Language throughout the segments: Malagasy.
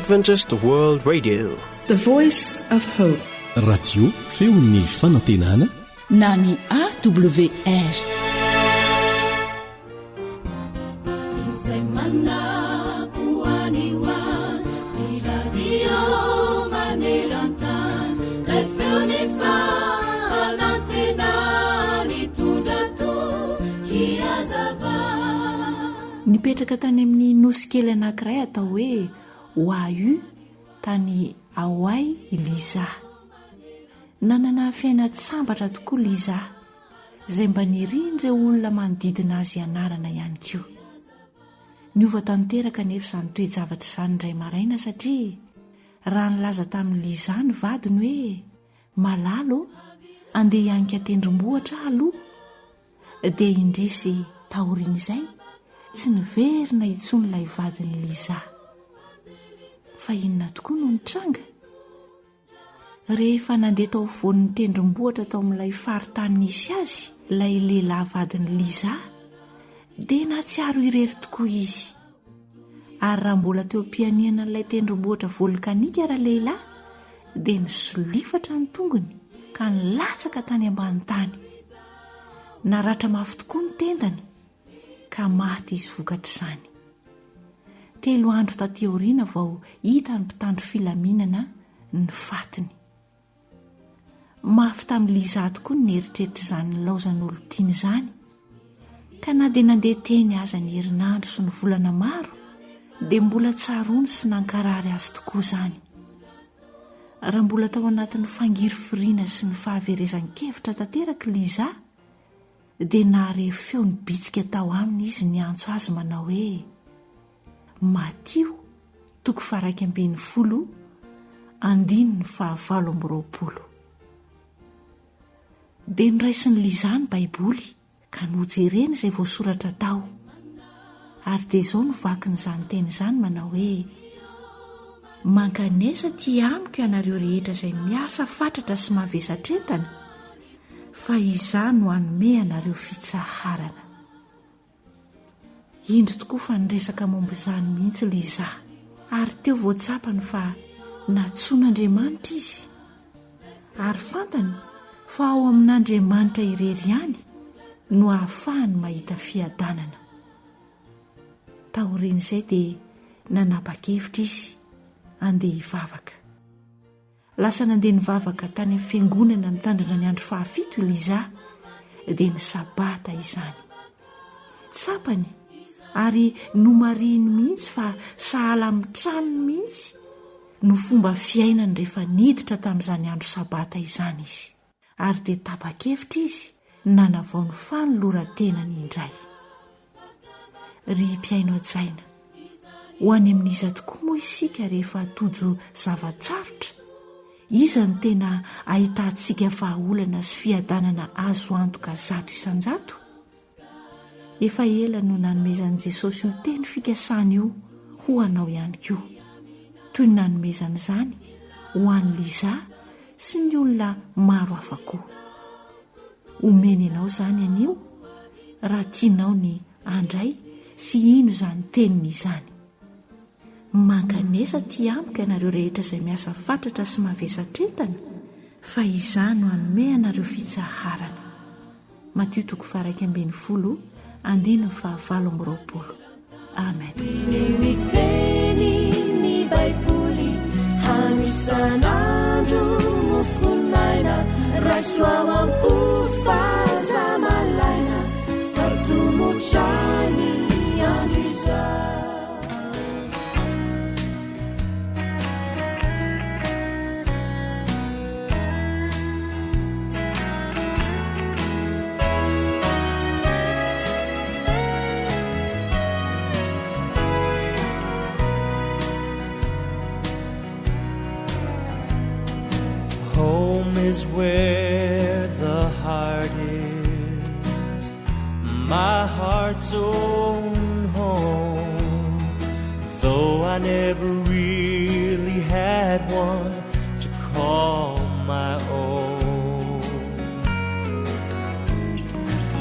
Adventist World Radio, The Voice of Hope. Radio feon'ny fanantenana na ny AWR. Nipetraka tany amin'ny nosy kely anankiray atao hoe Oahu tany Hawaii Liza. Nanana fiaina tsambatra tokoa Liza, izay mba nirindreo olona manodidina azy anarana ihany koa. Niova tanteraka nefa izany toe-javatra izany indray maraina satria raha nilaza tamin'ny Liza ny vadiny hoe malalo andeha hianika tendrombohitra aloha, dia indrisy taoriana izay tsy niverina intsony ilay vadiny Liza. Fa inona tokoa no nitranga? Rehefa nandeha tao voan'ny tendrombohitra tao amin'ilay faritany nisy azy ilay lehilahy vadiny Liza, dia natsiaro irery tokoa izy. Ary raha mbola teo am-pianiana ilay tendrombohitra volkanika raha lehilahy, dia nisolifatra ny tongony ka nilatsaka tany ambany tany. Naratra mafy tokoa ny tendany ka maty izy vokatra izany. 3 andro taty aoriana vao hita ny mpitandro filaminana ny fatiny. Mafy tamin'ny Liza tokoa ny eritreritra izany laozan'olo tiany izany, ka na dia nandeha teny aza ny herinandro sy ny volana maro, dia mbola tsarony sy nankarary azy tokoa izany. Raha mbola tao anatin'ny fangirifiriana sy ny fahaverezan-kevitra tanteraka Liza, dia nahare feo ny bitsika tao aminy izy ny antso azy manao hoe Matio 2:12-20. Dia niraisiny Liza ny Baiboly ka nojereny izay voasoratra tao, ary dia izao novakin'izany teny izany manao hoe mankanesa ty amiko ianareo rehetra izay miasa fatratra sy mavesatretana, fa izany no hanome anareo fitsaharana. Indro tokoa fa niresaka momba izany mihitsy Liza, ary teo voatsapany fa natsoan'Andriamanitra izy, ary fantany fa ao amin'Andriamanitra irery ihany no ahafahany mahita fiadanana. Taoriana izay dia nanapa-kevitra izy andeha hivavaka. Lasa nandeha nivavaka tany amin'ny fiangonana mitandrina ny andro 7 Liza, dia ny sabata izany. Tsapany ary nomariny mihitsy fa sahala amin'ny tranony mihitsy no fomba fiainany rehefa niditra tamin'izany andro sabata izany izy, ary dia tapa-kevitra izy nanavao ny fanoloran-tenany indray. Ry mpiaino ajaina, ho any amin'iza tokoa moa isika rehefa hatojo zavatsarotra? Iza no tena ahitantsika vahaolana sy fiadanana azo antoka 100 isan-jato? Efa ela no nanomezan'i Jesosy io teny fikasana io ho anao ihany koa, toy ny nanomezana izany ho an'ny Liza sy ny olona maro hafa koa. Omeny ianao izany anio raha tianao ny andray sy ino izany teniny izany. Mankanesa ty amiko ianareo rehetra izay miasa fatratra sy mavesatretana, fa izany no hanome anareo fitsaharana. Matio 2:12-20. Amen. Miteny ny Baiboly hanisan'andro mofonaina, raisoao am-pofaza malaina, fatomotrany andro izany. Is where the heart is, my heart's own home. Though I never really had one to call my own,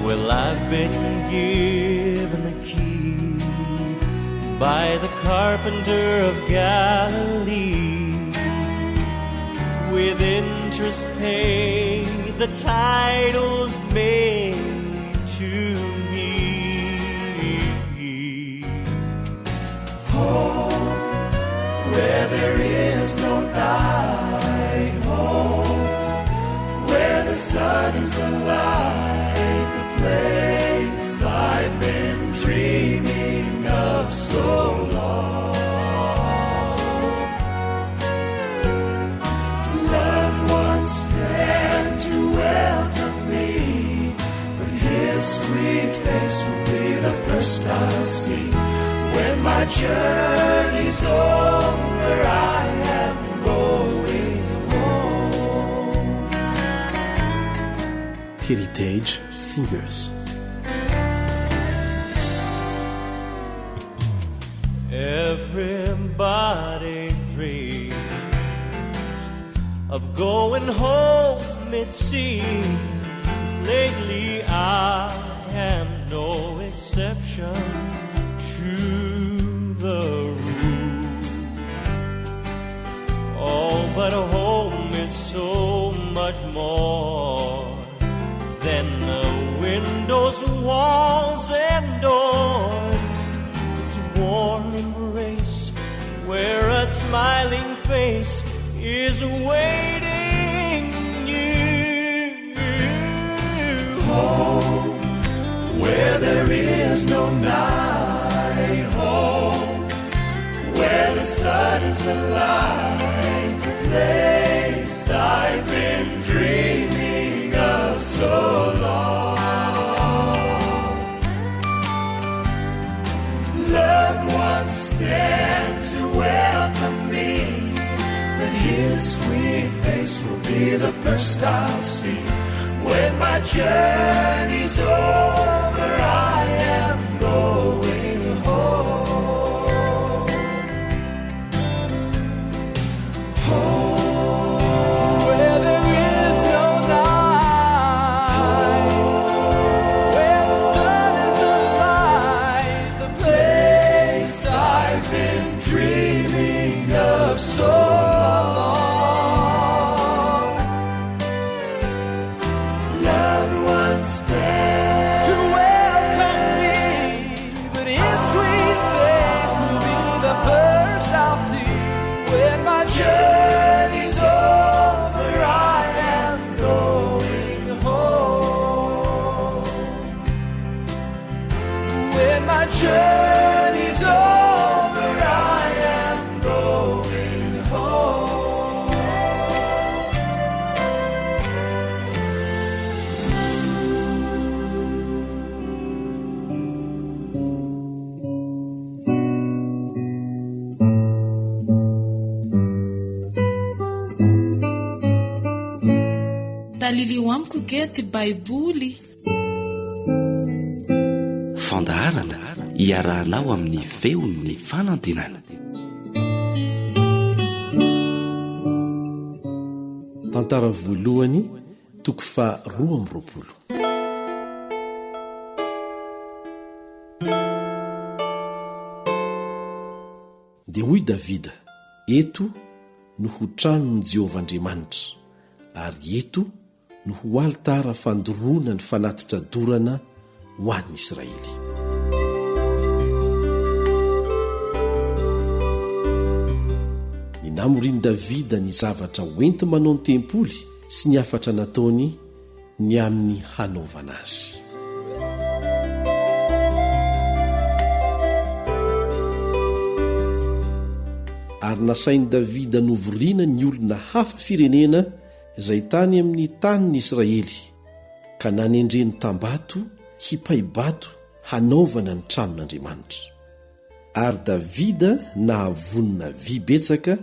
well, I've been given the key by the carpenter of Galilee. With interest paid, the titles made to me. Home, where there is no night. Home, where the sun is the light. The place I've been dreaming of so long. Loved ones stand to welcome me, but his sweet face will be the first I'll see. When my journey's over, I am going home. Heritage Singers. Everybody dreams of going home, it seems. Lately I am no exception to the rule. Oh, but home is so much more than the windows, walls, and doors. It's a warm embrace where a smiling face is waiting you. Home, where there is no night. Home, where the sun is the light. The place I've been dreaming of so long. Loved ones stand to welcome me, but his sweet face will be the first I'll see. When my journey's over, I am going home. Home, where there is no night. Where the sun is the light. The place I've been dreaming of so long. Loved ones stand to welcome me, but his sweet face will be the first I'll see. When my journey's over, I am going home. When my journey's over, I am going home. Talilio amiko gety baiboly. Fandaharana iarahanao amin'ny feon'ny fanantenana. Tantara voalohany toko fa 12. Dia hoy Davida, eto no ho tranon'i Jehovah Andriamanitra, ary eto no ho altara fandoroana ny fanatitra dorana ho an'ny Israely. Ny namoriny Davida ny zavatra hoenti manao ny tempoly sy ny afatra nataony ny amin'ny hanaovana azy. Ary nasain'i Davida novoriana ny olona hafa firenena izay tany amin'ny tanin'ny Israely, ka nanendreny tambato hipaibato hanaovana ny tranon'Andriamanitra. Ary Davida nahavonina vy betsaka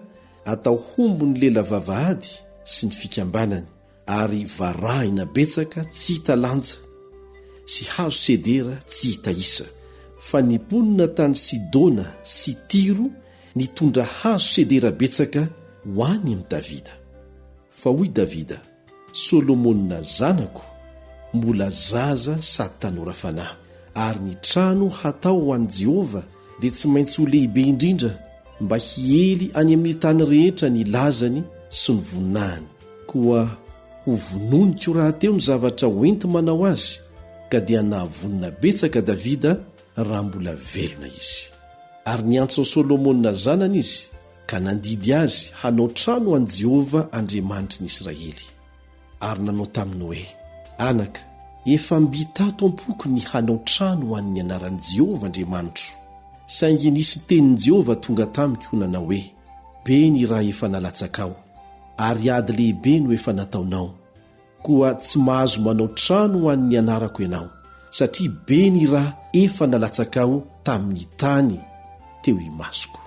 atao hombony lela vavahady sy ny fikambanany, ary varahina betsaka tsy hita lanja sy hazo sedera tsy hita isa, fa niponina tany Sidona sy Tiro nitondra hazo sedera betsaka ho any amin'ny Davida. Fa hoy Davida, Solomona zanako mbola zaza sady tanora fanahy, ary ny trano hatao ho an'i Jehovah dia tsy maintsy ho lehibe indrindra mba hiely any amin'ny tany rehetra ny lazany sy ny voninahiny koa ho vononiko raha teo ny zavatra hoenti manao azy ka dia nahavonina betsaka Davida raha mbola velona izy. Ary niantso Solomona zanany izy ka nandidy azy hanao trano an Jehovah Andriamanitry ny Israely. Ary nanao taminy hoe, anaka, efa mbitato am-poko ny hanao trano ho an'ny anaran'i Jehovah Andriamanitro. Saingy nisy tenin'i Jehovah tonga tamiko nanao hoe, be ny raha efa nalatsakao, ary ady lehibe no efa nataonao, koa tsy mahazo manao trano ho an'ny anarako ianao, satria be ny raha efa nalatsakao tamin'ny tany teo imasoko.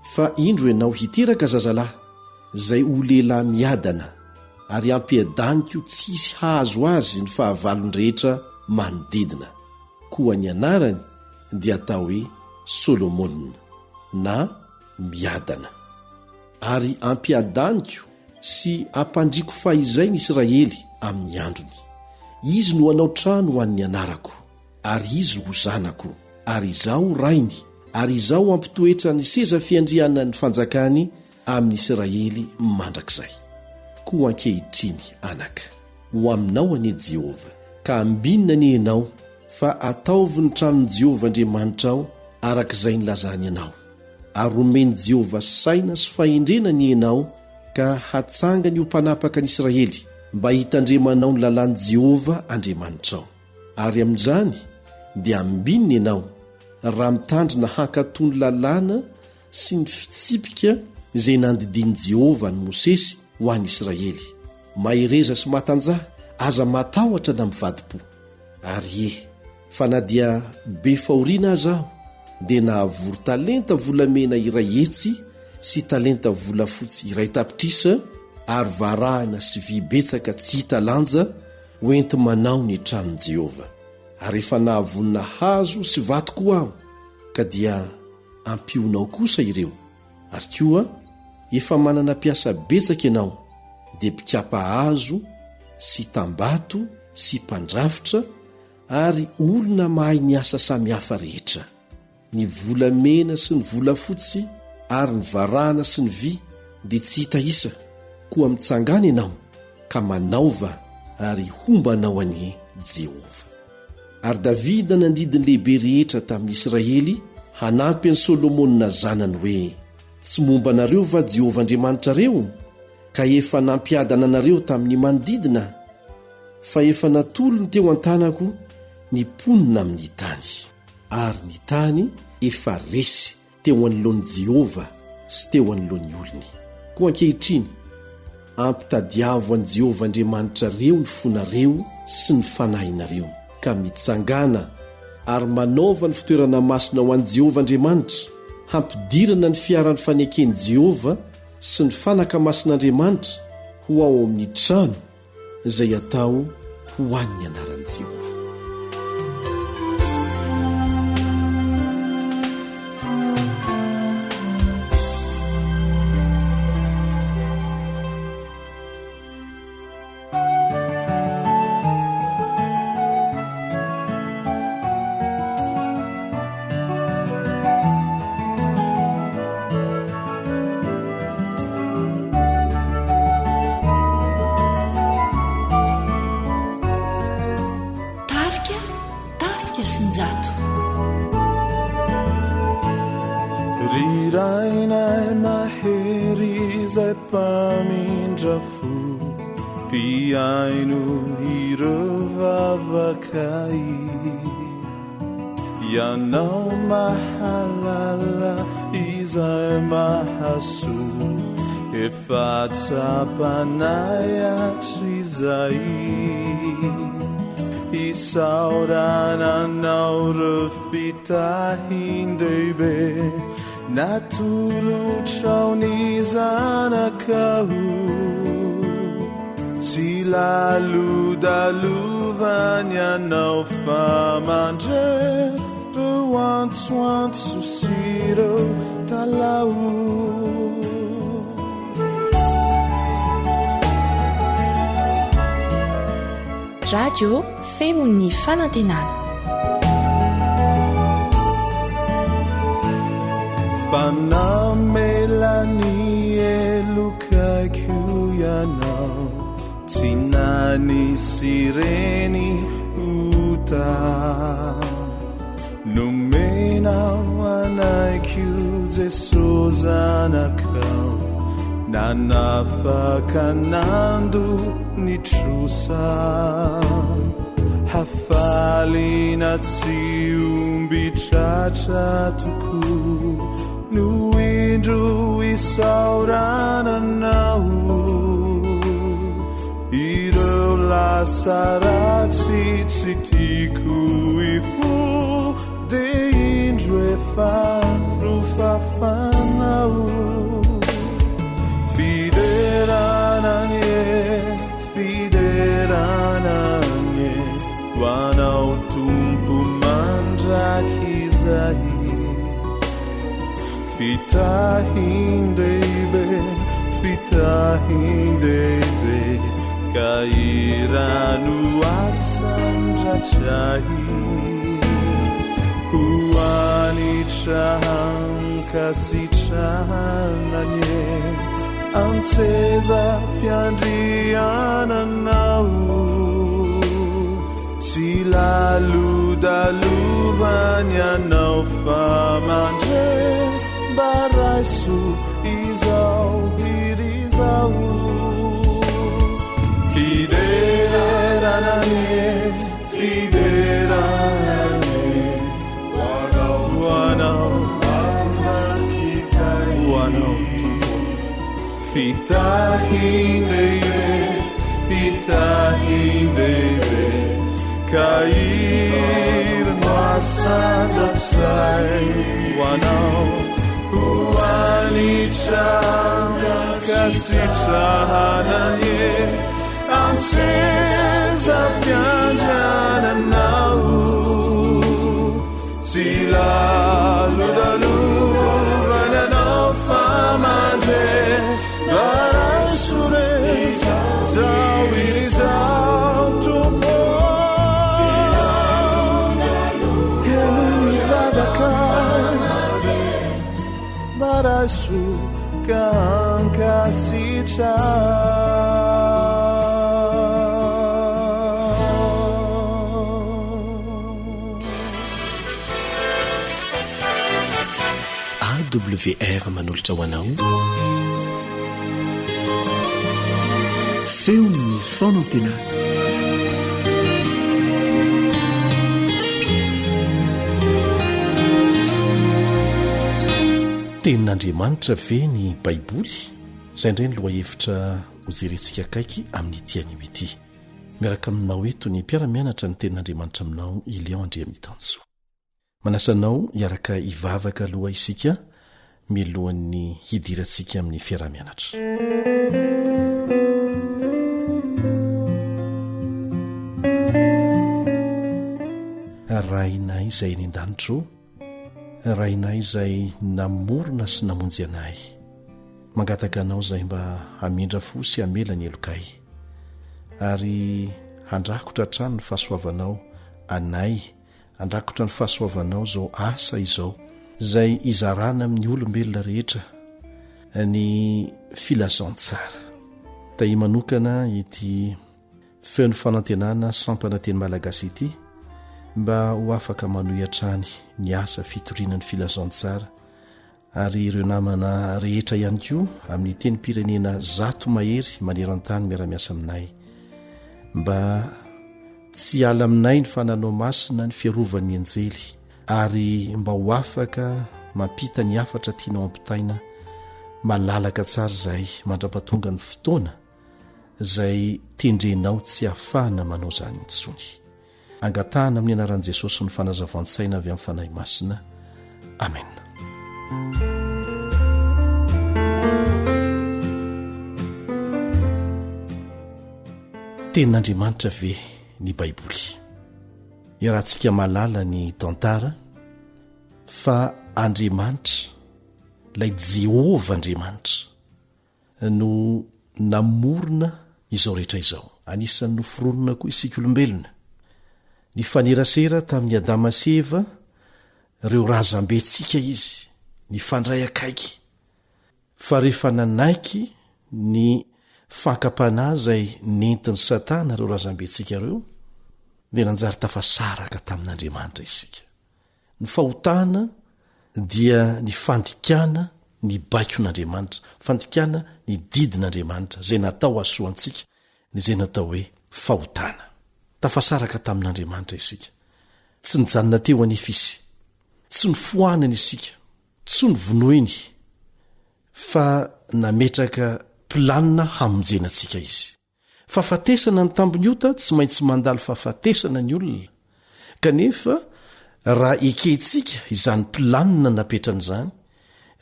Fa indro ianao hiteraka zazalahy, zay ho lehilahy miadana, ary ampiadaniko tsisy hahazo azy ny fahavalony rehetra manodidina. Koa ny anarany dia atao hoe Solomona na miadana. Ary ampiadaniko sy ampandriko fahizay ny Israely amin'ny androny. Izy no hanao trano ho an'ny anarako, ary izy ho zanako, ary izaho rainy, ary izaho ampitoetra ny seza fiandriana ny fanjakany amin'ny Israely mandrakizay. Koa ankehitriny anaka, ho aminao anie Jehovah, ka ambinina ny ianao fa ataovy ny tranon'i Jehovah Andriamanitra ao arak'izay nylazany ianao. Ary romeny Jehovah saina sy fahendrena ny ianao ka hatsanga ny ho mpanapaka ny Israely mba hitandremanao ny lalàn'i Jehovah Andriamanitra ao. Ary amin'izany dia ambinina ianao raha mitandrina hankatony lalàna sy ny fitsipika izay nandidin'i Jehovah ny Mosesy ho an'ny Israely. Mahereza sy matanjaha, aza matahotra na mivadi-po. Ary fa na dia be fahoriana aza aho, dia nahavory talenta volamena iray etsy sy talenta volafotsy iray tapitrisa, ary varahana sy vybetsaka tsy hita lanja hoenti manao ny tranon'i Jehovah. Ary efa nahavonina hazo sy vato koa aho, ka dia ampionao kosa ireo. Ary koa efa manana piasa betsaka ianao, dia mpikapa hazo sy tambato sy mpandrafitra, ary olona mahay ny asa samihafa rehetra. Ny volamena sy ny volafotsy ary ny varahana sy ny vy dia tsy hita isa. Koa mitsangana ianao ka manaova ary hombanao an'i Jehovah. Ary Davida nandidy ny lehibe rehetra tamin'ny Israely hanampy an'i Solomona zanany hoe, tsy momba anareo va Jehovah Andriamanitra reo, ka efa nampiadana anareo tamin'ny manodidina, fa efa natolo ny teo an-tanako ny ponina amin'ny tany, ary ny tany efa resy teo anoloan'i Jehovah sy teo anoloan'ny olony. Koa ankehitriny ampitadiavo an'i Jehovah Andriamanitra reo ny fonareo sy ny fanahinareo, ka mitsangana ary manaova ny fitoerana masina ho an'i Jehovah Andriamanitra, hampidirana ny fiaran'ny faneken'i Jehovah sy ny fanaka masin'Andriamanitra ho ao amin'ny trano izay atao ho an'ny anaran'i Jehovah. Rirainay mahery izay mpamindra fo, mpiaino ireo vavakay. Ianao mahalala izay mahasoa, efa tsapanay hatrizay. Isaorananao reo fitahin-dehibe, natolotrao ny zanakao. Tsy lalodalovany ianao fa mandre reo antsoantso sy reo talao. Radio feo ny fanantenana. fanamelani elokaiku ianao tsy nanisy reny ota nomenao anaiku Jesosy zanakao nanafakanando nitrosa hafalina tsy ombitratra toko no indro isaurananao ireo lasaratsy tsy tiako ifo de indro efa rofafanao fiderananye hoanao tompo mandrakizay fitahindeibe ka irano asandratrahy hoanitrahankasitrahananye antseza fiandriananao tsy lalodalovany anao fa mandre baraiso izao hirizao fiderananye wanao fitahindeibe kair noasandratsai wanao huanitrankasitrahananye anseza fiandriananao tsy lalodalovany anao famaze barasure zao irizao tompo helunivavaka barasu kankasitra AWR manolotra ho anao feon'ny fonantenana tenin'Andriamanitra ve ny baiboly izay indray ny loha hevitra hojerentsika akaiky amin'ny tian'io ity miaraka aminao eto ny mpiara-mianatra ny tenin'Andriamanitra aminao Ilion Andriamitansoa manasanao hiaraka hivavaka aloha isika milohan'ny hidirantsika amin'ny fiara-mianatra rainay izay ny an-danitro rainay izay namorona sy namonjy anay mangataka anao izay mba hamindra fo sy hamela ny elokay ary handrakotra hatrany ny fahasoavanao anay handrakotra ny fahasoavanao izao asa izao izay izarana amin'ny olombelona rehetra ny filazantsara tay manokana ity feon'ny fanantenana sampananteny malagasy ity mba ho afaka manohy hatrany ny asa fitorianany filazantsara ary ireo namana rehetra ihany koa amin'ny teny pirenena zato mahery maneran-tany miara-miasa aminay mba tsy ala aminay ny fananao masina ny fiarovan'ny anjely ary mba ho afaka mampita ny afatra tianao ampitaina malalaka tsara izay mandra-patonga ny fotoana izay tendrenao tsy hafahana manao izany intsony angatahana amin'ny anaran'i Jesosy ny fanazavantsaina avy amin'ny fanahy masina amen. Tenin'Andriamanitra ve ny baiboly iarahantsika malala ny tantara fa Andriamanitra ilay Jehova Andriamanitra no namorona izao rehetra izao anisan'ny noforonona koa isika olombelona ny fanerasera tamin'ny Adama sy Eva ireo razam-bentsika izy ny fandray akaiky fa rehefa nanaiky ny fankapana zay nentiny satana reo razambentsika reo dia nanjary tafasaraka tamin'Andriamanitra isika. Ny fahotana dia ny fandikana ny baikon'Andriamanitra, fandikana ny didin'Andriamanitra zay natao asoantsika ny zay natao hoe fahotana. Tafasaraka tamin'Andriamanitra isika, tsy nijanona teo anefisy, tsy nifoanana isika, tsy nivonoeny, fa nametraka planina hamonjenantsika izy. Fahafatesana ny tambony ota tsy maintsy mandalo fahafatesana ny olona, kanefa raha eketsika izany planina napetran'izany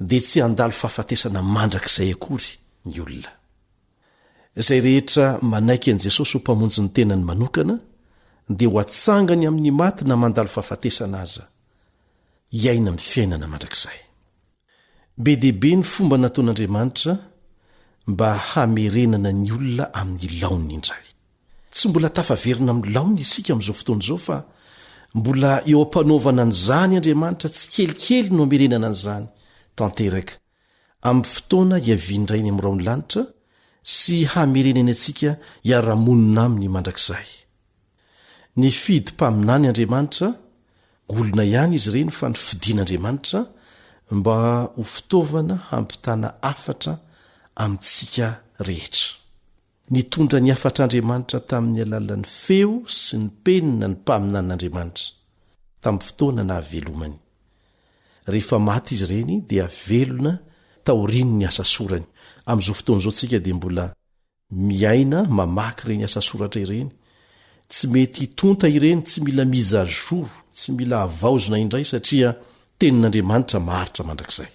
dia tsy handalo fahafatesana mandrakizay akory ny olona. Izay rehetra manaiky an' Jesosy ho mpamonjy ny tenany manokana dia ho atsangany amin'ny maty na mandalo fahafatesana aza, iaina amin'ny fiainana mandrakizay. Be deaibe ny fomba nataon'Andriamanitra mba hamerenana ny olona amin'ny laony indray. Tsy mbola tafaverina amin'ny laony isika amin'izao fotoana izao, fa mbola eo ampanaovana an'izany Andriamanitra tsy kelikely no hamerenana an'izany tanteraka amin'ny fotoana hiaviandrainy amin'ny raony lanitra sy hamerenany antsika hiara-monina aminy mandrakizay. Ny fidim-paminany Andriamanitra, olona ihany izy ireny fa ny fidian'Andriamanitra mba ho fitaovana hampitana afatra amintsika rehetra. Nitondra ny afatr'Andriamanitra tamin'ny alalan'ny feo sy ny penina ny mpaminan'Andriamanitra tamin'ny fotoana nahavelomany. Rehefa maty izy ireny dia velona taoriny ny asa sorany. Amin'izao fotoana izao tsika dia mbola miaina mamaky ireny asa soratra ireny. Tsy mety hitonta ireny, tsy mila mizazoro, tsy mila havaozona indray satria tenin'Andriamanitra maharitra mandrakizay.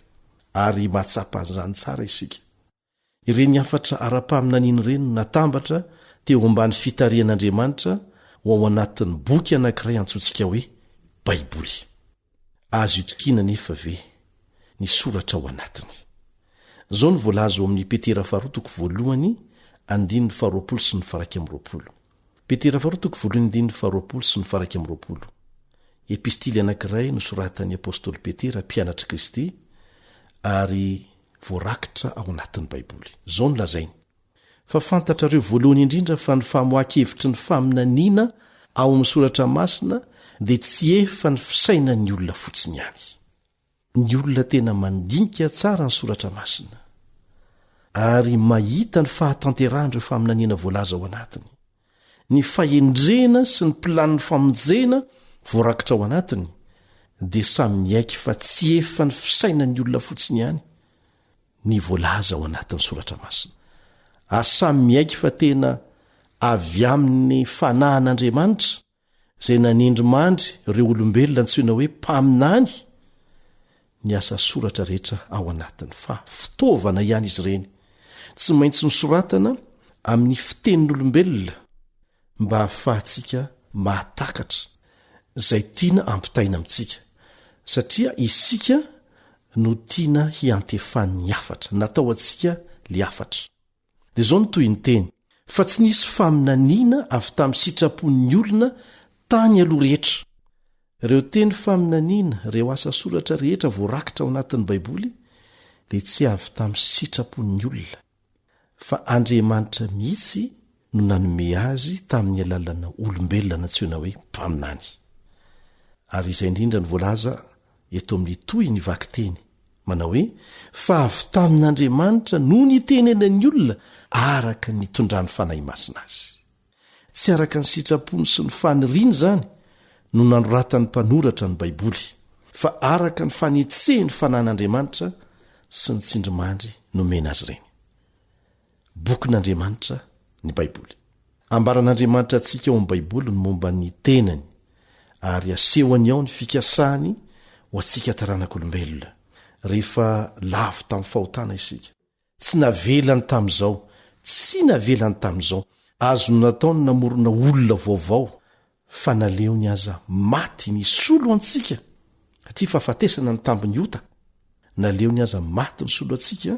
Ary mahatsapa an'izany tsara isika. Ireny afatra ara-paminaniana ireny natambatra teo ambany fitarian'Andriamanitra ho ao anatin'ny boky anankiray antsointsika hoe Baiboly. Azo itokiana nefa ve ny soratra ao anatiny. Zao ny voalaza ao amin'ny Petera 2:1-2 sy ny 2. Petera 2:1-2 sy ny 2. Epistily anankiray nosoratan'ny apôstôly Petera mpianatry Kristy ary voarakitra ao anatin'ny Baiboly. Zao no lazainy: fa fantatrareo voalohany indrindra fa ny famoahan-kevitry ny faminaniana ao amin'ny soratra masina dia tsy efa ny fisainan'ny olona fotsiny ihany. Ny olona tena mandinika tsara ny soratra masina ary mahita ny fahatanterahany faminaniana voalaza ao anatiny. Ny fahendrena sy ny planin'ny famonjena voarakitra ao anatiny dia samy miaiky fa tsy efa ny fisainan'ny olona fotsiny ihany ny voalaza ao anatin'ny soratra masina. Ary samy miaiky fa tena avy amin'ny fanahan'Andriamanitra izay nanindrymandry ireo olombelona antsoina hoe mpaminany ny asa soratra rehetra ao anatiny, fa fitaovana ihany izy ireny, tsy maintsy nisoratana amin'ny fitenin'olombelona mba hahafahantsika mahatakatra izay tiana ampitaina amintsika, satria isika no tiana hiantefan'ny afatra, natao antsika le afatra. Dia izao no toy ny teny: fa tsy nisy faminaniana avy tamin'ny sitrapon'ny olona tany aloha rehetra. Ireo teny faminaniana, ireo asa soratra rehetra voarakitra ao anatin'ny Baiboly dia tsy avy tamin'ny sitrapon'ny olona, fa Andriamanitra mihitsy no nanome azy tamin'ny alalana olombelona natsoina hoe mpaminany. Ary izay indrindra ny voalaza eto amin'ny toy ny vakiteny manao hoe: fa avy tamin'Andriamanitra no nitenenan'ny olona araka ny tondrany fanahy masina azy. Tsy araka ny sitrapony sy ny faniriany zany no nanoratan'ny mpanoratra ny Baiboly, fa araka ny fanetsehny fanahin'Andriamanitra sy ny tsindrimandry nomena azy ireny. Bokin'Andriamanitra ny Baiboly. Ambaran'Andriamanitra antsika ao amin'ny Baiboly ny momba ny tenany ary asehony ao ny fikasahany ho antsika taranak'olombelona rehefa lavo tamin'ny fahotana isika. Tsy navelany tamin'izao, tsy navelany tamin'izao, azo no nataony namorona olona vaovao, fa naleony aza maty ny solo antsika satria fahafatesana ny tambiny ota. Naleony aza maty ny solo antsika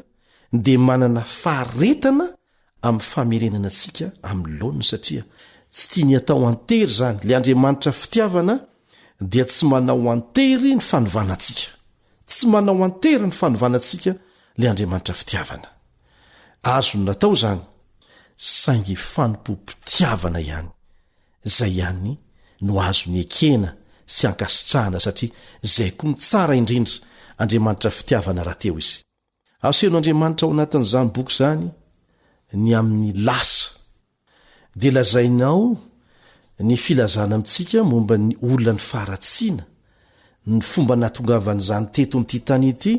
dia manana faharetana amin'ny famerenana antsika amin'ny laoniny, satria tsy tia ny atao antery zany. Le Andriamanitra fitiavana dia tsy manao antery ny fanovana antsika, tsy manao antery ny fanovanantsika le Andriamanitra fitiavana. Azony natao zany saingy fanompom-pitiavana ihany, zay ihany no azony ekena sy ankasitrahana satria zay koa ny tsara indrindra Andriamanitra fitiavana raha teo izy. Asehoan'Andriamanitra ao anatin'izany boky zany ny amin'ny lasa dia lazainao ny filazana amintsika momba ny olona ny faharatsiana, ny fomba natongavan'izany teto n'ity tany ity,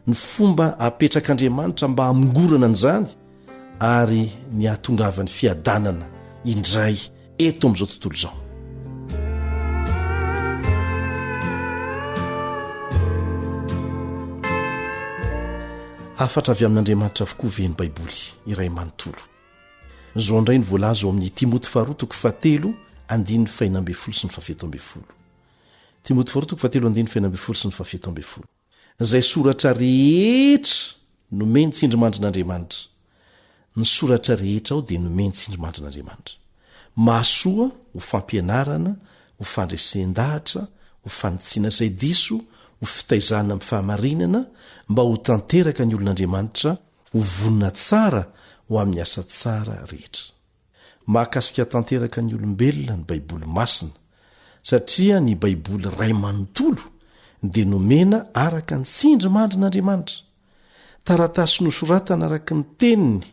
ny fomba apetrak'Andriamanitra mba hamongorana an'izany ary ny atongavan'ny fiadanana indray eto amin'izao tontolo izao. Afatra avy amin'Andriamanitra avokoa ve ny Baiboly iray manontolo. Zao indray ny voalaza ao amin'ny Timoty 2:7 andininy fahinambe folo sy ny fafito folo. Timoty 2:7 andininy fahinambe folo sy ny fafito folo. Zay soratra rehetra nomeny tsindrimandrin'Andriamanitra. Ny soratra rehetra ao dia nomeny tsindrimandrin'Andriamanitra. Mahasoa ho fampianarana, ho fandresen-dahatra, ho fanitsiana izay diso, ho fitaizana amin'ny fahamarinana, mba ho tanteraka ny olon'Andriamanitra, ho vonina tsara ho amin'ny asa tsara rehetra. Mahakasika tanteraka ny olombelona ny Baiboly masina, satria ny Baiboly ray manontolo dia nomena araka ny tsindrimandrin'Andriamanitra. Taratasy nosoratana araka ny teniny,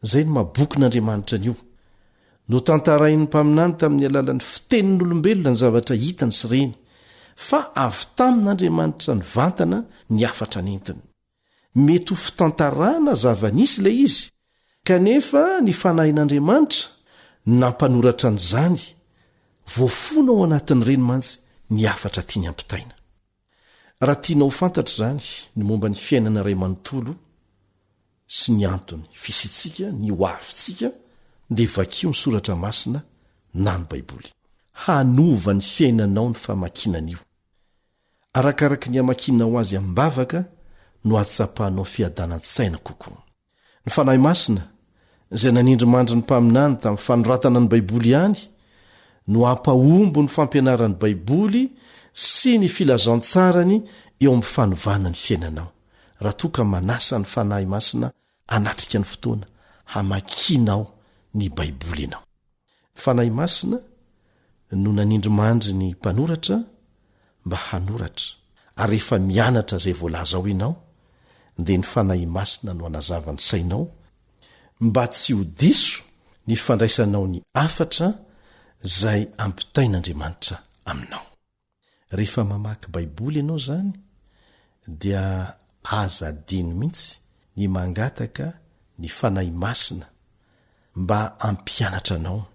zay ny mahabokin'Andriamanitra anio. No tantarain'ny mpaminany tamin'ny alalan'ny fitenin'olombelona ny zavatra hitany sy reny, fa avy tamin'Andriamanitra ny vantana ny afatra nentiny. Mety ho fitantarana zava-nisy ilay izy, kanefa ny fanahin'Andriamanitra nampanoratra an'izany voafona ao anatin'ireny mantsy ny afatra tiany ampitaina. Raha tianao fantatra izany ny momba ny fiainana ray manontolo sy ny antony fisitsika, ny hoavintsika, dia vakio ny soratra masina na ny Baiboly. Hanova ny fiainanao ny famakinan'io. Arakaraka ny amakinao azy am-bavaka no atsapahanao fiadanan-tsaina kokoa. Ny fanahy masina izay nanindrimandry ny mpaminany tamin'ny fanoratana ny Baiboly ihany no ampahombo ny fampianaran'ny Baiboly sy ny filazantsarany eo amin'ny fanovana ny fiainanao. Raha toa ka manasa ny fanahy masina anatrika ny fotoana hamakinao ny Baiboly ianao. Ny fanahy masina no nanindrimandry ny mpanoratra mba hanoratra, ary rehefa mianatra zay voalaza ao ianao dia ny fanahy masina no anazavany sainao mba tsy ho diso ny fandraisanao ny afatra zay ampitain'Andriamanitra aminao. Rehefa mamaky Baiboly ianao zany dia aza adiny mihitsy ny mangataka ny fanahy masina mba ampianatra anao.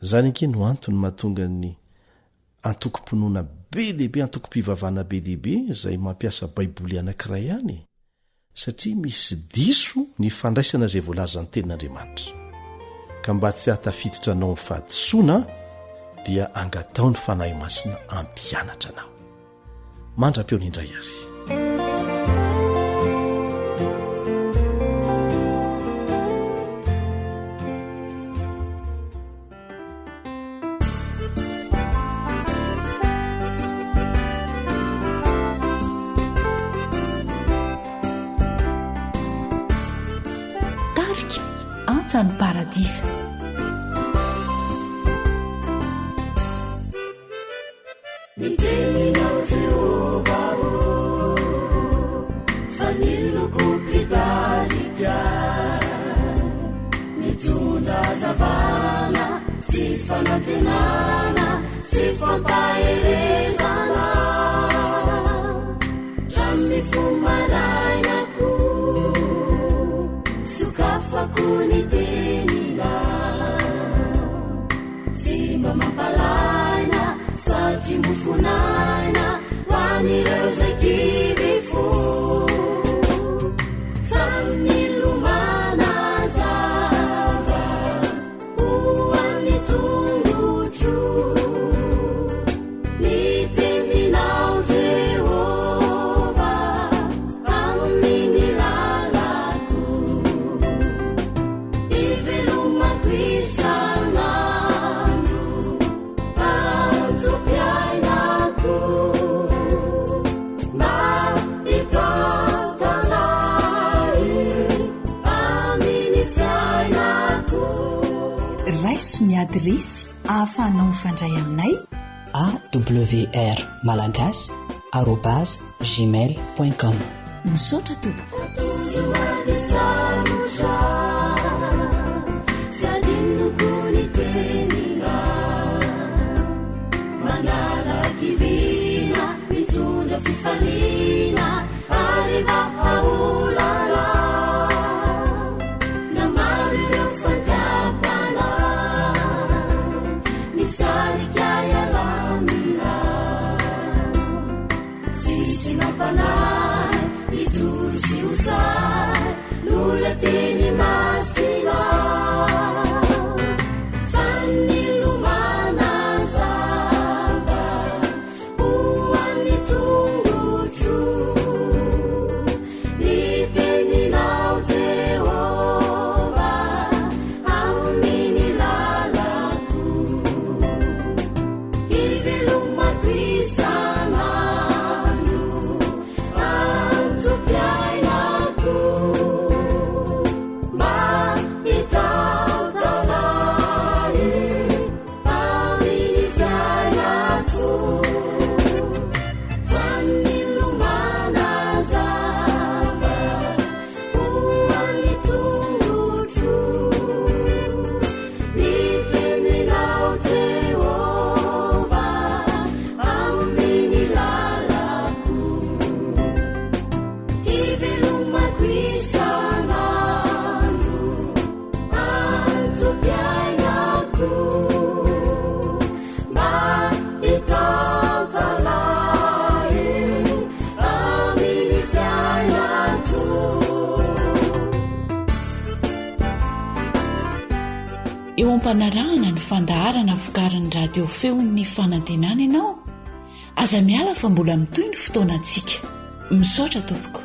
Zany ake no antony mahatonga ny antokom-pinoana be dehibe, antokom-pivavana be dehibe izay mampiasa Baiboly anankiray ihany, satria misy diso ny fandraisana izay voalaza ny tenin'Andriamanitra. Ka mba tsy hatafiditra anao amin'ny fahadisoana dia angatao ny fanahy masina ampianatra anao. Mandra-peo ny indray ary. Ny paradisa niteninao Jehova fa nilokopitarika mitondra zavana sy fanantenana sy fampaherezana ramifomarainako sokafako ny tenina sy mba mampalaina sady mofonaina hoan'ireo zay kivifo fa nilomana zava hoan'ny tongotro ny teninao Jehova amin'ny lalako ivelomako isan'andro antopiainako sy ny adresy ahafahanao mifandray aminay awr malagasy @gmail.com. misaotra tompoko. Fifalina arriva paolala na mariro fankapana misarika yalamina sisi mampanay izuru si usay lulatini masina eo ampanarahana ny fandaharana vokarin'ny radio feon'ny fanantenana ianao aza miala fa mbola mitoy ny fotoana antsika misaotra tompoko.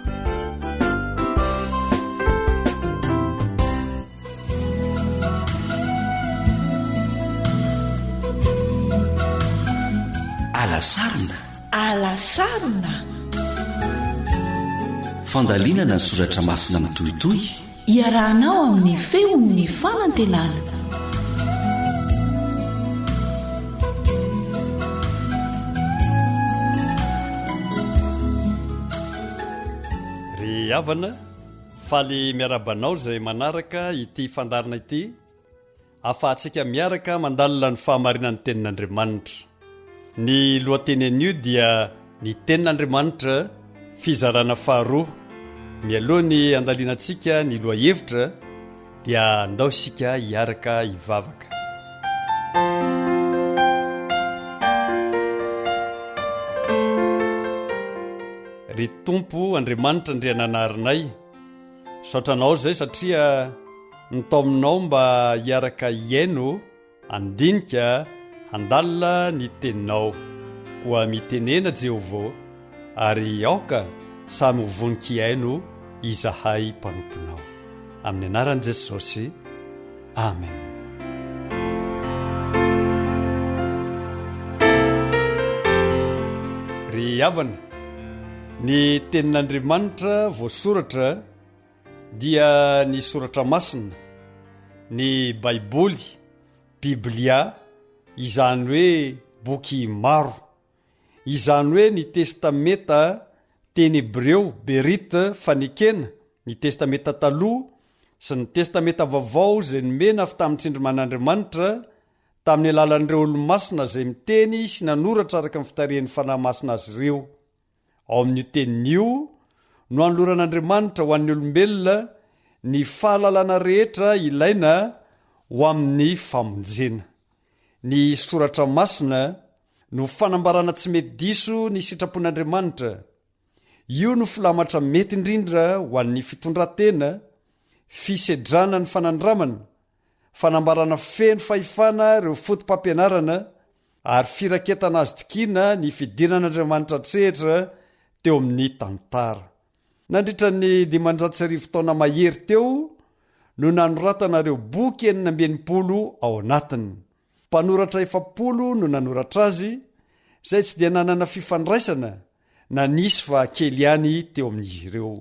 alasarona fandalinana ny soratra masina mitohitoy iarahanao amin'ny feon'ny fanantenana. ry havana faly miarabanao izay manaraka ity fandarina ity afahantsika miaraka mandalina ny fahamarinan'ny tenin'Andriamanitra. Ny lohateny an'io dia ny tenin'Andriamanitra fizarana faharoa. Mialoha ny andalinantsika ny lohahevitra dia andao isika hiaraka hivavaka. Ry Tompo Andriamanitra ndray nanarinay, saotranao izay satria nitao aminao mba hiaraka hiaino, andinika, handalina ny teninao, koa mitenena Jehovah ary aoka samy hovoniky-aino izahay mpanomponao. Amin'ny anaran'i Jesosy, amen. Ry havana, ny tenin'Andriamanitra voasoratra dia ny soratra masina, ny baiboly, biblia, izany hoe boky maro, izany hoe ny testameta teny Hebreo, berita, fanekena, ny testameta taloha sy ny testameta vaovao izay nomena avy tamin'ny tsindriman'Andriamanitra tamin'ny alalan'ireo olo-masina izay miteny sy nanoratra araka ny fitarian'ny fanahy masina azy ireo. Ao amin'io tenin'io no anoloran'Andriamanitra ho an'ny olombelona ny fahalalana rehetra ilaina ho amin'ny famonjena. Ny soratra masina no fanambarana tsy mety diso ny sitrapon'Andriamanitra. Io no filamatra mety indrindra ho an'ny fitondrantena, fisedrana ny fanandramana, fanambarana feno fahefana ireo fotom-pampianarana ary firaketana azy tokiana ny fidiran'Andriamanitra trehitra teo amin'ny tantara. Nandritra ny 500 taona mahery teo no nanoratanareo boky 600 ao anatiny. Mpanoratra 700 no nanoratra azy, izay tsy dia nanana fifandraisana na nisy fa kely ihany teo amin'izy ireo.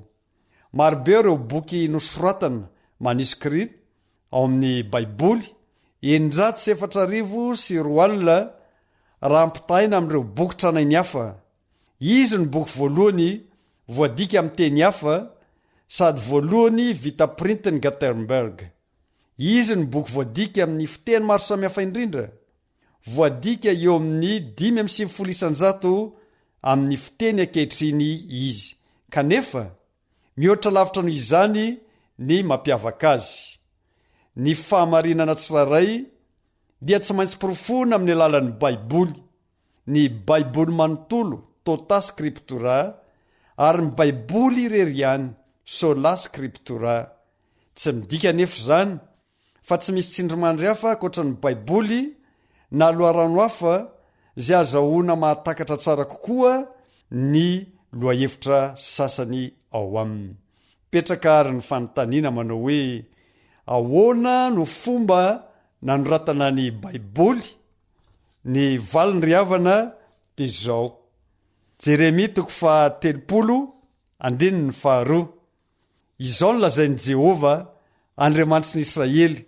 Marobe ireo boky nosoratana manuscrit ao amin'ny baiboly, 974 raha mpitaina amin'ireo boky tranainy hafa. Izy ny boky voalohany voadika amin'ny teny hafa sady voalohany vita printiny Gutenberg. Izy ny boky voadika amin'ny fiteny maro samihafa indrindra. Voadika eo amin'ny 5,900 amin'ny fiteny ankehitriny izy. Kanefa mihoatra lavitra noho izany ny mampiavaka azy. Ny fahamarinana tsiraray dia tsy maintsy porofona amin'ny alalan'ny Baiboly, ny Baiboly manontolo Tota Scriptura ary ny Baiboly Reriany Sola Scriptura. Tsy midika nefa izany fa tsy misy tsindrimandry hafa ankoatra ny Baiboly na loharano hafa izay azahoana mahatakatra tsara kokoa ny lohahevitra sasany ao aminy. Petraka ary ny fanontaniana manao hoe ahoana no fomba nanoratana ny Baiboly? Ny valiny ry havana dia izao. Jeremia 30:2. Izao no lazain'i Jehova, Andriamanitry ny Israely: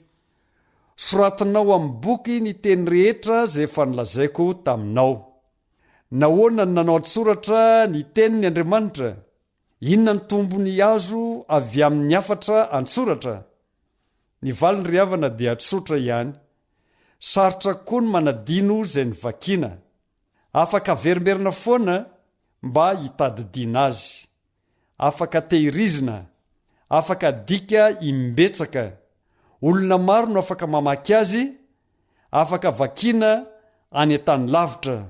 soratinao amin'ny boky ny teny rehetra izay efa nolazaiko taminao. Nahoana ny nanao antsoratra ny tenin'ny Andriamanitra? Inona ny tombony azo avy amin'ny afatra antsoratra? Ny valiny ry havana dia tsotra ihany. Sarotra koa ny manadino izay ny vakiana. Afaka verimberina foana mba hitadidiana azy. Afaka tehirizina. Afaka dika imbetsaka. Olona maro no afaka mamaky azy. Afaka vakiana any an-tany lavitra.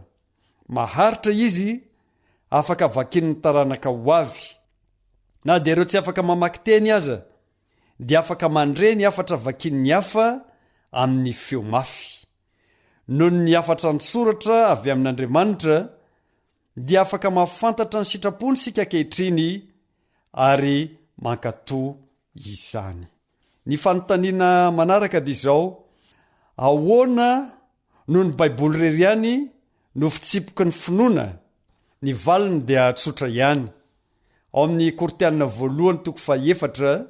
Maharitra izy. Afaka vakian'ny taranaka ho avy. Na dia ireo tsy afaka mamaky teny aza, dia afaka mandre ny afatra vakian'ny hafa amin'ny feo mafy. Noho ny afatra antsoratra avy amin'Andriamanitra, dia afaka mahafantatra ny sitrapony sika ankehitriny ary mankatoa izany. Ny fanontaniana manaraka dia izao: ahoana noho ny Baiboly Reriany no fitsipoky ny finoana? Ny valiny dia tsotra ihany. Ao amin'ny Kortianina 1:4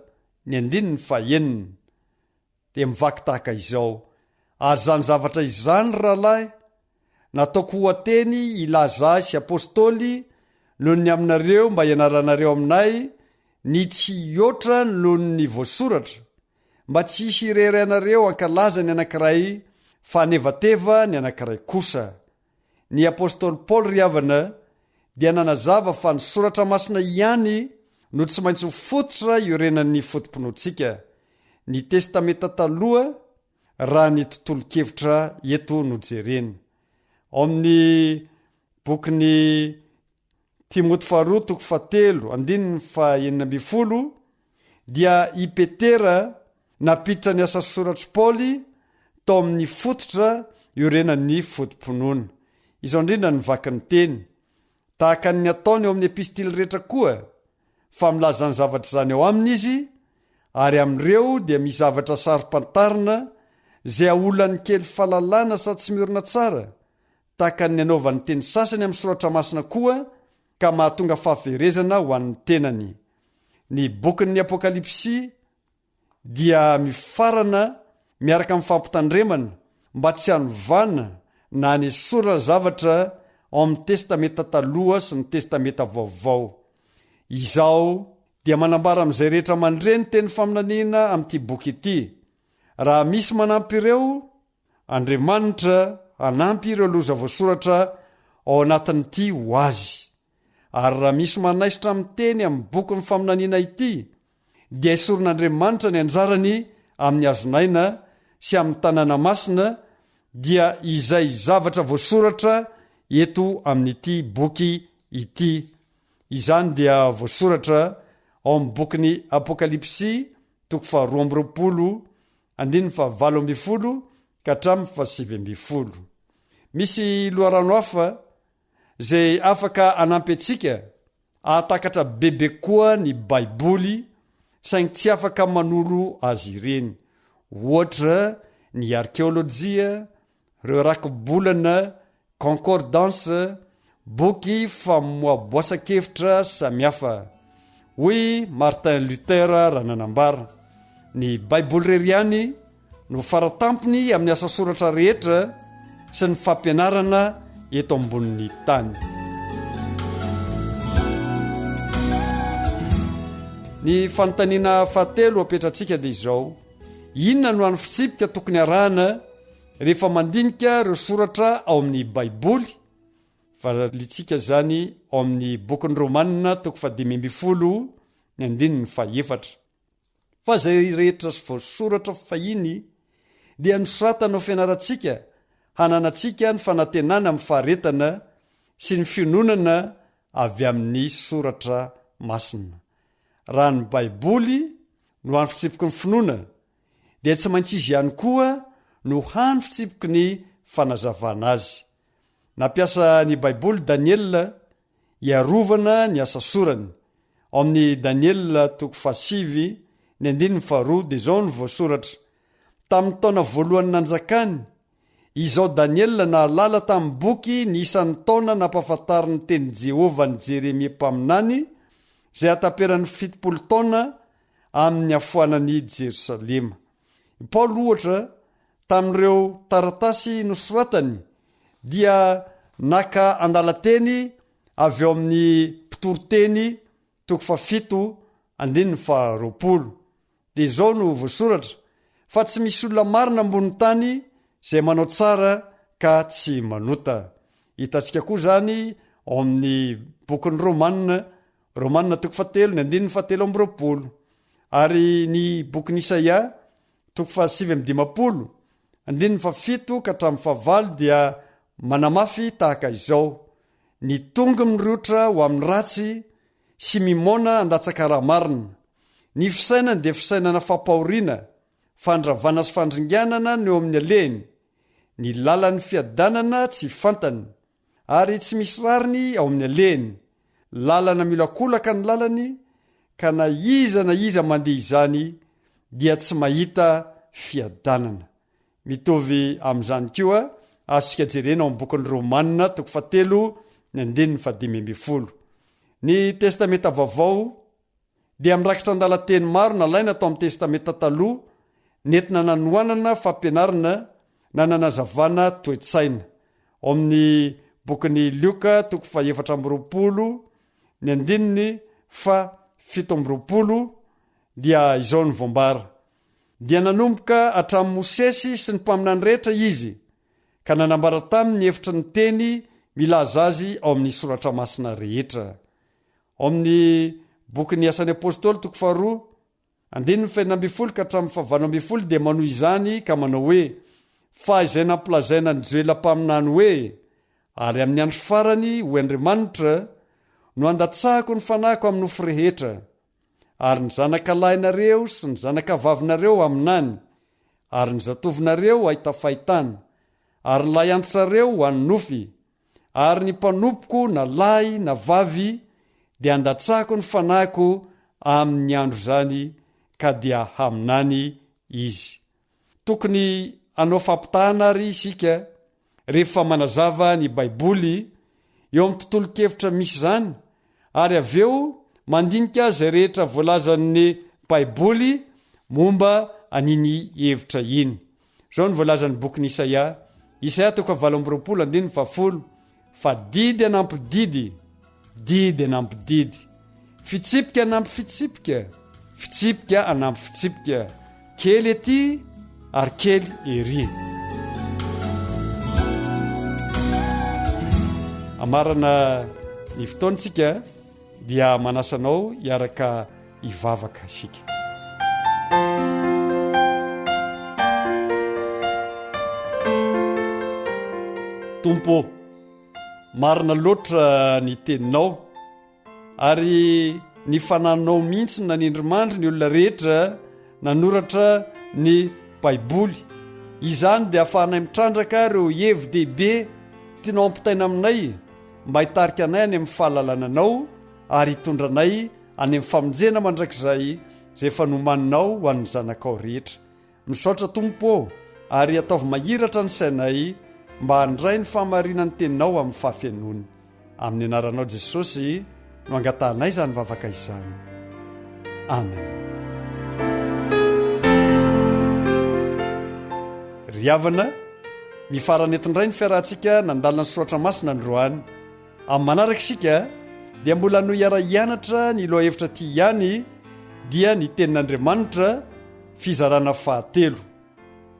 dia mivaky tahaka izao: ary zany zavatra izany rahalahy, nataoko hoateny ilaza sy apôstôly noho ny aminareo mba hianaranareo aminay ny tsy hioatra noho ny voasoratra, mba tsy hisy ireranareo ankalaza ny anankiray fa nevateva ny anankiray kosa. Ny apôstôly Paoly ry havana dia nanazava fa ny soratra masina ihany no tsy maintsy ho fototra iorenan'ny fotom-pinoantsika. Ny testamenta taloha raha ny tontolo-kevitra eto no jerena. Ao amin'ny bokin'ny Timoty 2:7-9 dia i Petera napiditra ny asa soratry Paoly tao amin'ny fototra iorenan'ny fotom-pinoana. Izao indrindra ny vakiny teny tahaka ny ataony eo amin'ny epistily rehetra koa, fa milaza ny zavatra izany ao aminy izy, ary amin'ireo dia misy zavatra sarom-pantarina izay aolan'ny kely fahalalana sady tsy miorina tsara, tahaka ny anaovan'ny teny sasany amin'ny soratra masina koa, ka mahatonga fahaverezana ho an'ny tenany. Ny bokin'ny Apokalipsy dia mifarana miaraka amin'ny fampitandremana mba tsy hanovana na hanesorana zavatra ao amin'ny testamenta taloha sy ny testamenta vaovao. Izao dia manambara amin'izay rehetra mandre ny teny faminaniana amin'ity boky ity. Raha misy manampy ireo, Andriamanitra anampy ireo loza voasoratra ao anatin'ity ho azy. Ary raha misy manaisitra amin'ny teny amin'ny boky ny faminaniana ity, dia isoron'Andriamanitra ny anjarany amin'ny azonaina sy amin'ny tanàna masina, dia izay zavatra voasoratra eto amin'ity boky ity. Izany dia voasoratra ao amin'ny bokin'ny Apokalipsy 2:7-7. Misy loharano hafa izay afaka anampy antsika ahatakatra bebe koa ny Baiboly, saingy tsy afaka manolo azy ireny. Ohatra ny arkéolôjia, ireo rakibolana, concordance, boky famoaboasan-kevitra samihafa. Hoy Martin Luther raha nanambara: ny Baiboly Reriany no faratampony amin'ny asa soratra rehetra sy ny fampianarana eto ambonin'ny tany. Ny fanontaniana fahatelo apetratsika dia izao: inona no any fitsipika tokony arahana rehefa mandinika ireo soratra ao amin'ny baiboly? Valitsika zany ao amin'ny bokin'ny Romanina 5:14 fa izay rehetra sy voasoratra fahiny dia nosoratana ao fianarantsika hananantsika ny fanantenana amin'ny faharetana sy ny fiononana avy amin'ny soratra masina. Raha ny baiboly no hany fitsipiky ny finoana dia tsy maintsy izy ihany koa no hany fitsipiky ny fanazavana azy. Nampiasa ny baiboly Daniela iarovana ny asa sorany ao amin'ny Daniela 7:1-2 dia izao no voasoratra: tamin'ny taona voalohany nanjakany izao Daniela nahalala tamin'ny boky ny isan'ny taona nampahafantariny teny Jehovah ny Jeremia mpaminany izay ataperan'ny 70 taona amin'ny afoanany Jerosalema. I Paoly ohatra tamin'ireo taratasy nosoratany dia naka andalateny avy eo amin'ny mpitoroteny 7:20 dia izao no voasoratra: fa tsy misy olona marina ambony tany izay manao tsara ka tsy manota. Hitantsika koa zany ao amin'ny bokin'ny Romanina 7:17 ary ny bokin'ny Isaia 7:15 7 dia manamafy tahaka izao: ny tonga miriotra ho amin'ny ratsy sy mimona andatsaka raha marina. Ny fisainana dia fisainana fampahoriana, fandravana sy fandringanana no eo amin'ny alehany. Ny lalan'ny fiadanana tsy fantany ary tsy misy rariny ao amin'ny alehany. Lalana milakolaka ny lalany ka na iza mandeha izany dia tsy mahita fiadanana. Mitovy amin'izany koa azontsika jerena ao amin'ny bokin'ny Romanina 7:15. Ny testamenta vaovao dia mirakitra andalateny maro nalaina tao amin'ny testamenta taloha nentina nanoanana fampianarana na nanazavana toe-tsaina. Ao amin'ny bokin'ny Lioka 2:17 dia izao ny voambara: dia nanomboka hatramin'ny Mosesy sy ny mpaminany rehetra izy ka nanambara taminy hevitra ny teny milaza azy ao amin'ny soratra masina rehetra. Ao amin'ny bokin'ny asan'ny apôstôly 2:12 ka hatramin'ny 20 dia manohy izany ka manao hoe: fa izay nampilazaina ny Joela mpaminany hoe, ary amin'ny andro farany ho Andriamanitra no andatsahako ny fanahiko amin'ny nofo rehetra, ary ny zanaka lahinareo sy ny zanaka vavinareo aminany, ary ny zatovinareo ahita fahitana, ary ny lahy antsareo ho an'ny nofy, ary ny mpanompoka na lahy na vavy dia andatsahako ny fanahiko amin'ny andro zany ka dia aminany izy. Tokony anao fampitahana ary isika rehefa manazava ny baiboly eo amin'ny tontolo-kevitra misy zany, ary aveo mandinika izay rehetra voalazan'ny baiboly momba aniny hevitra iny. Zao ny voalazan'ny bokin'ny Isaia 7:20 fa didy anampy didy, didy anampy didy, fitsipika anampy fitsipika, fitsipika anampy fitsipika, kely ety ary kely ery. Amarana ny fotoantsika dia manasanao hiaraka hivavaka isika. Tompo, marina loatra ny teninao ary ny fananao mihitsy nanindromandry ny olona rehetra nanoratra ny baiboly. Izany dia ahafahanay mitrandraka ireo hevi-dehibe tianao ampitaina aminay mba hitarika anay any amin'ny fahalalananao ary hitondranay any amin'ny famonjena mandrakizay izay fanomaninao ho an'ny zanakao rehetra. Misaotra Tompo ary ataovy mahiratra ny sainay mba handray ny fahamarinany teninao amin'ny fahafianoany. Amin'ny anaranao Jesosy no angatahnay izany vavaka izany. Amen. ry havana mifaranetindray ny fiarahantsika nandalina ny soratra masina androany amin'ny manaraka isika dia mbola no hiara hianatra ny loha hevitra ty ihany dia ny tenin'Andriamanitra fizarana fahatelo.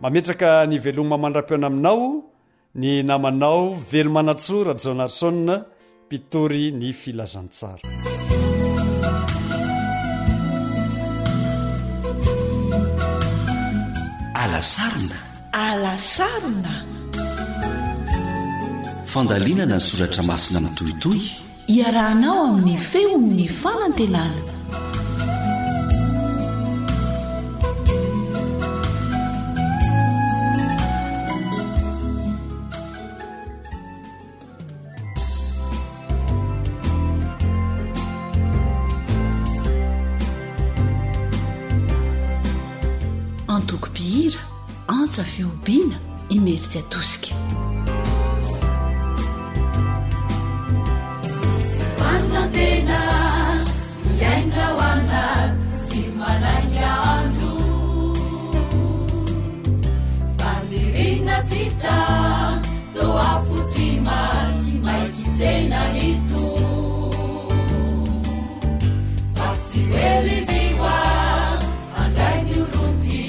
Mametraka ny veloma mandra-peona aminao ny namanao Velomanatsoa Rajaonarson mpitory ny filazantsara. alasarina fandalinana ny soratra masina mitohitoy iarahanao amin'ny feon'ny fanantenana. antoko-pihira antsa fiobiana imeritsy atosika. Fanantena miainga ho anaty sy manaiky andro famirina tsita to afotsy maty maiky tsena nito fa tsy eliziwa andray ny olonty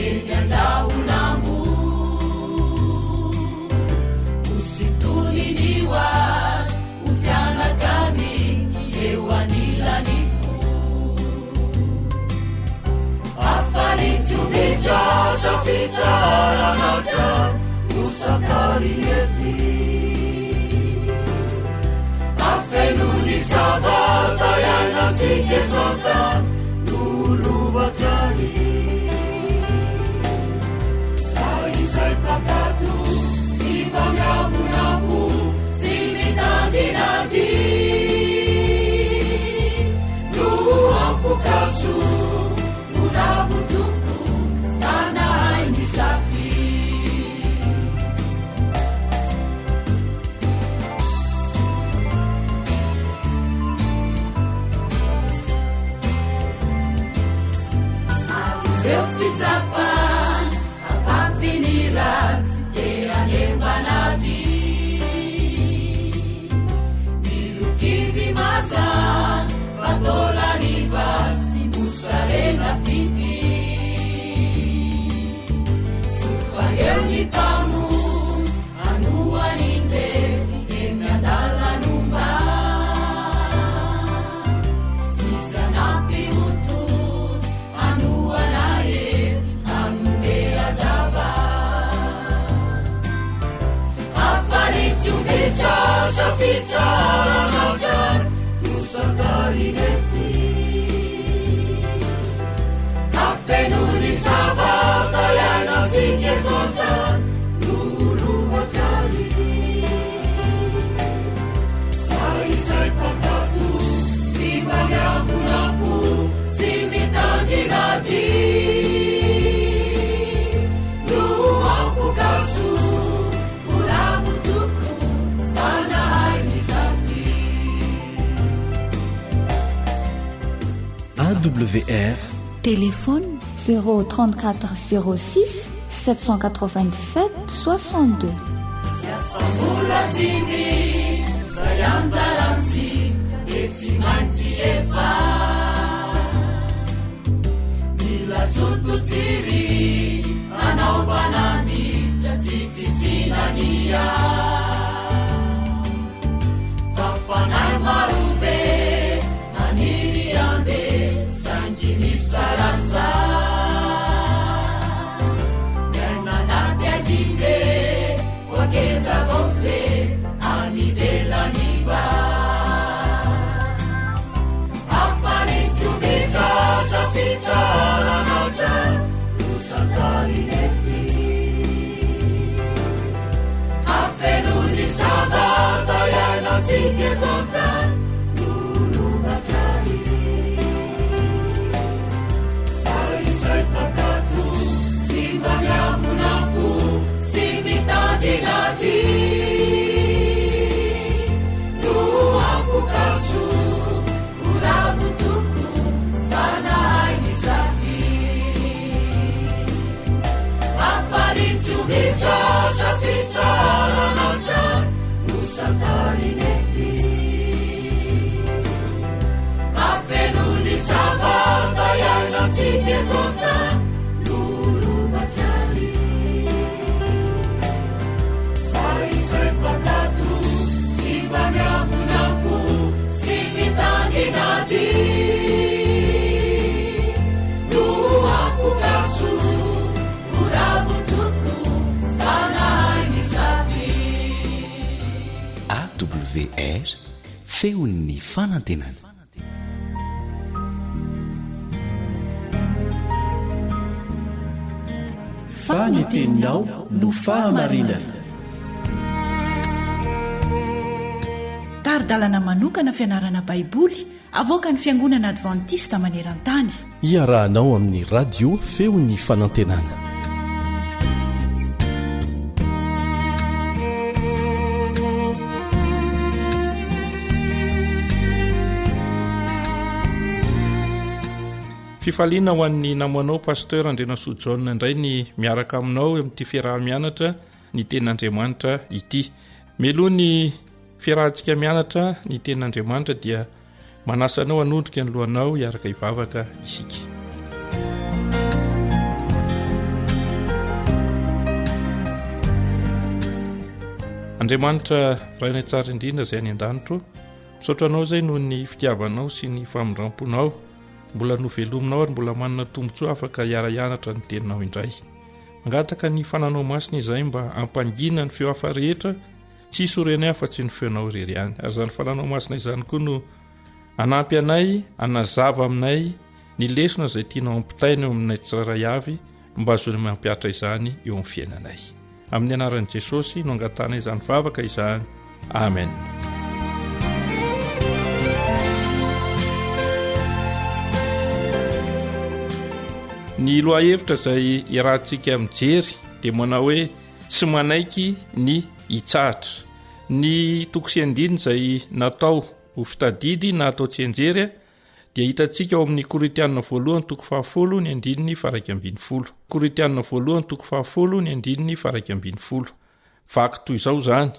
eny andrahonamo usitoliniwa ufianakami ewanilani fu afalitsumijoto fitaranata usakarieti afenuni sabata yanatsikekota nuluvatari saisai pakatu ibangavunamu simitandinati nuampukasu unavutuku tanaini safi eu fitzapan afafinirat eanembanadi milukivi mazan fatolanivatsi musarena fiti sufaeunitamu anuaninzeri emiadalanumba sisanampiutu anuanae anumeazava afalitsumijoto fitaranatan nusakarineti afenuni sabata yanatsiketotan nuluvatari saisai pakatu simangavunapu simitandinati nuampukasu unavutuku tanaini safi. AWR téléphone 034 06 797 62 yasamulatsimi sayanzalansi etsimansi efa milasututsiri anaovanani tatsitsitsinania fafanai marube aniriande sangimisarasa nenanatiazimbe waketavofe anivelaniva afalitsumitata fitaranata usakarineti afenu awr feon'ny fanantenana. Faniteninao no fahamarinana. Taridalana manokana fianarana baiboly avoaka ny Fiangonana Adventista Maneran-tany. Iarahanao amin'ny radio feon'ny fanantenana. Fifaliana ho an'ny namoanao pasteur Andrenasoa John indray ny miaraka aminao amin'ity fiaraha-mianatra ny tenin'Andriamanitra ity. Meloha ny fiarahantsika mianatra ny tenin'Andriamanitra dia manasanao hanondrika ny lohanao hiaraka hivavaka isika. Andriamanitra raina tsara indrindra izay any an-danitro, misaotra anao izay noho ny fitiavanao sy ny famindramponao, mbola novelominao ary mbola manana tombotsoa afaka hiara-hianatra ny teninao indray. Mangataka ny fananao masina izay mba hampangina ny feo hafa rehetra, tsy sorenay afa-tsy ny feonao irery ihany. Ary izany fananao masina izany koa no hanampy anay, hanazava aminay ny lesona izay tianao ampitaina eo aminay tsiraray avy mba azony mampiatra izany eo amin'ny fiainanay. Amin'ny anaran'i Jesosy no angatana izany vavaka izany. Amen. Ny loha-hevitra izay irahantsika mijery dia manao hoe tsy manaiky ny hitsahatra. Ny toko sy andiny izay natao ho fitadidy na atao tsy enjery dia hitantsika ao amin'ny Korintianina voalohany toko 10 ny andininy faraika 12. Korintianina voalohany toko 10 ny andininy faraika 12. Vaky toy izao izany: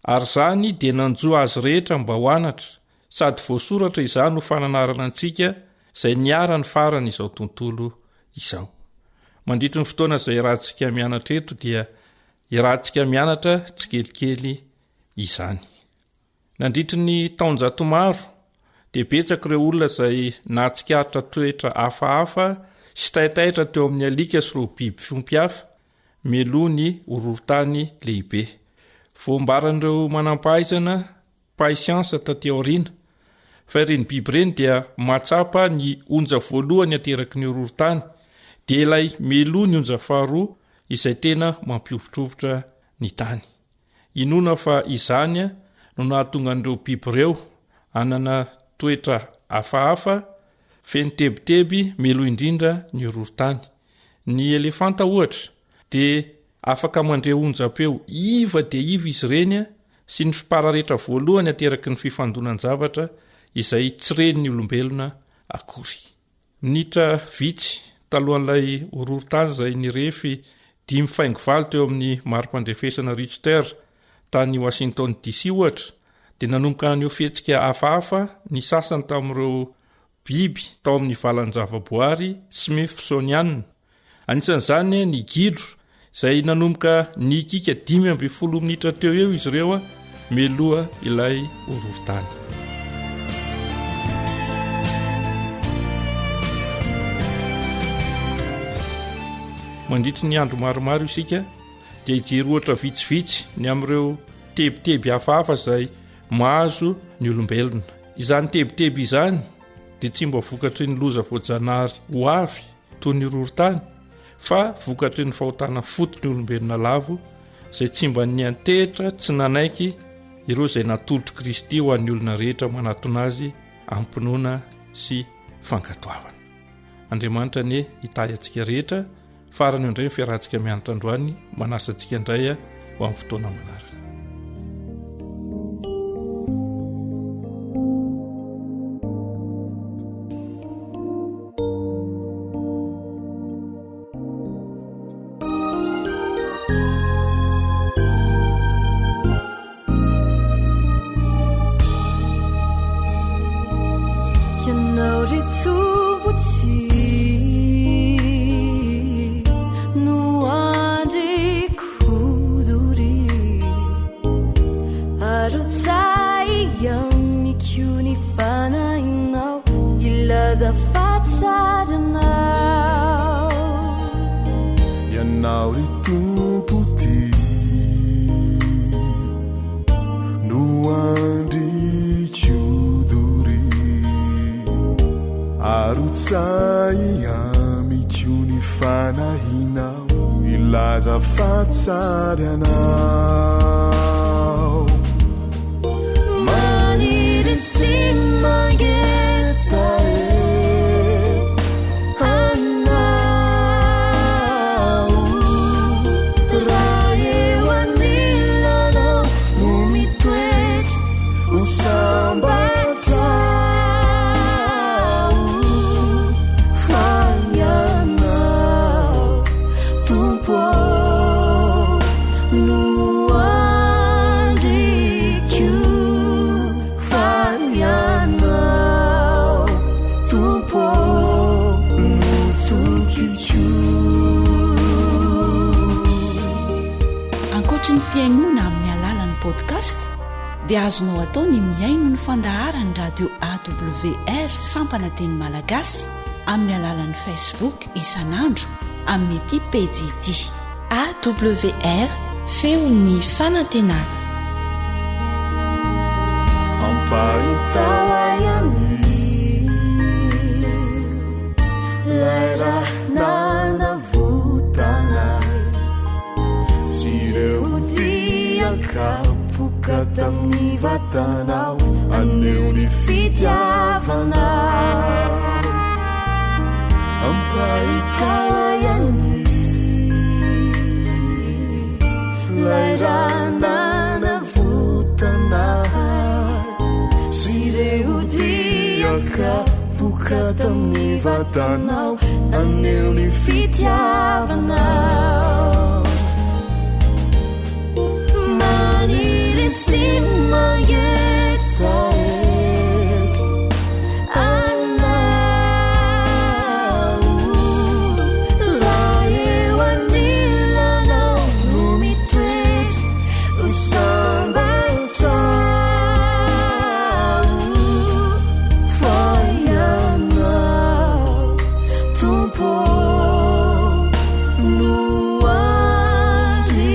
ary izany dia nanjoa azy rehetra mba ho anatra, sady voasoratra izany ho fananarana antsika izay niara ny farany izao tontolo izao. Mandritry ny fotoana izay irahantsika mianatra eto dia irahantsika mianatra tsy kelikely izany. Nandritry ny taonjato maro dia betsaka ireo olona izay nahatsikaritra toetra hafahafa sy taitaitra teo amin'ny alika sy ireo biby fiompy hafa meloha ny horohorontany lehibe. Voambaran'ireo manam-pahaizana paisiansa taty aoriana fa ireny biby ireny dia mahatsapa ny onja voalohany ateraky ny horohorontany, dia ilay meloha ny onja faharoa izay tena mampiovitrovotra ny tany. Inona fa izany no nahatonga an'ireo biby ireo hanana toetra hafahafa feno tebiteby meloha indrindra ny horohorontany. Ny elefanta ohatra dia afaka mandre onjam-peo iva dia iva izy ireny sy ny fipararetra voalohany ateraky ny fifandonan-javatra izay tsy ren'ny olombelona akory. Minitra vitsy talohan'ilay horohorontany izay nirefy 5.9 teo amin'ny mari-pandrefesana Richter tany Washington DC ohatra, dia nanomboka an'io fihetsika hafahafa ny sasany tamin'ireo biby tao amin'ny valan-javaboary Smithsonian. Anisan'izany ny gidro izay nanomboka ny kika 5.10 minitra teo eo izy ireo meloha ilay horohorontany. Mandritry ny andro maromaro isika dia hijery ohatra vitsivitsy ny amin'ireo tebiteby hafahafa izay mahazo ny olombelona. Izany tebiteby izany dia tsy mba vokatry ny loza voajanahary ho avy toy ny horohorontany, fa vokatry ny fahotana fotony olombelona lavo izay tsy mba niantehitra tsy nanaiky ireo izay natolotry Kristy ho an'ny olona rehetra manatona azy ampinoana sy fankatoavana. Andriamanitra ne hitahy antsika rehetra farany indray ny fiarahantsika mianatra androany, manasa antsika indray ho amin'ny fotoana manaraka. Ianao ry tompo ty no tsay amitiony fanahinao ilaza fatsary anao maniry sy mangetsaet anao raha eo anilanao no mitoetry ho sambatra ny fiainona amin'ny alalan'ny podcast dia azonao atao ny miaino ny fandaharany radio awr sampana teny malagasy amin'ny alalan'ny facebook isanandro amin'ny ity pejy ity awr feon'ny fanantenana ampaitawayani laira nanavutana kapuka tamni vatanao aneuni fitiavanao ampaitawayani lairanana vutanao sireudia kapuka tamni vatanao aneuni fitiavanao simmangetsaet anau raha eo anilanao no mitoetry ho sambatrao fa ianao tompo no andrikio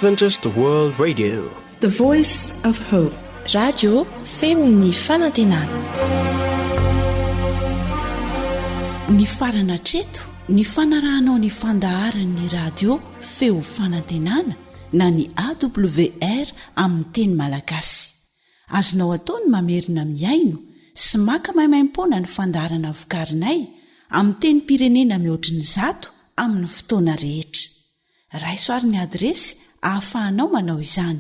Adventist World Radio, the voice of hope. Radio feon'ny fanantenana. Ny farana treto, ny fanarahanao ny fandaharan'ny radio feo fanantenana na ny AWR amin'ny teny malagasy. Azonao atao ny mamerina miaino sy maka maimaimpoana ny fandaharana vokarinay amin'ny teny pirenena mihoatriny 100 amin'ny fotoana rehetra. Raisoaryn'ny adresy ahafahanao manao izany.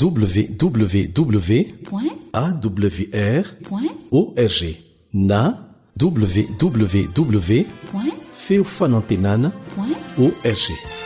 www.awr.org na www.feofanantenana.org.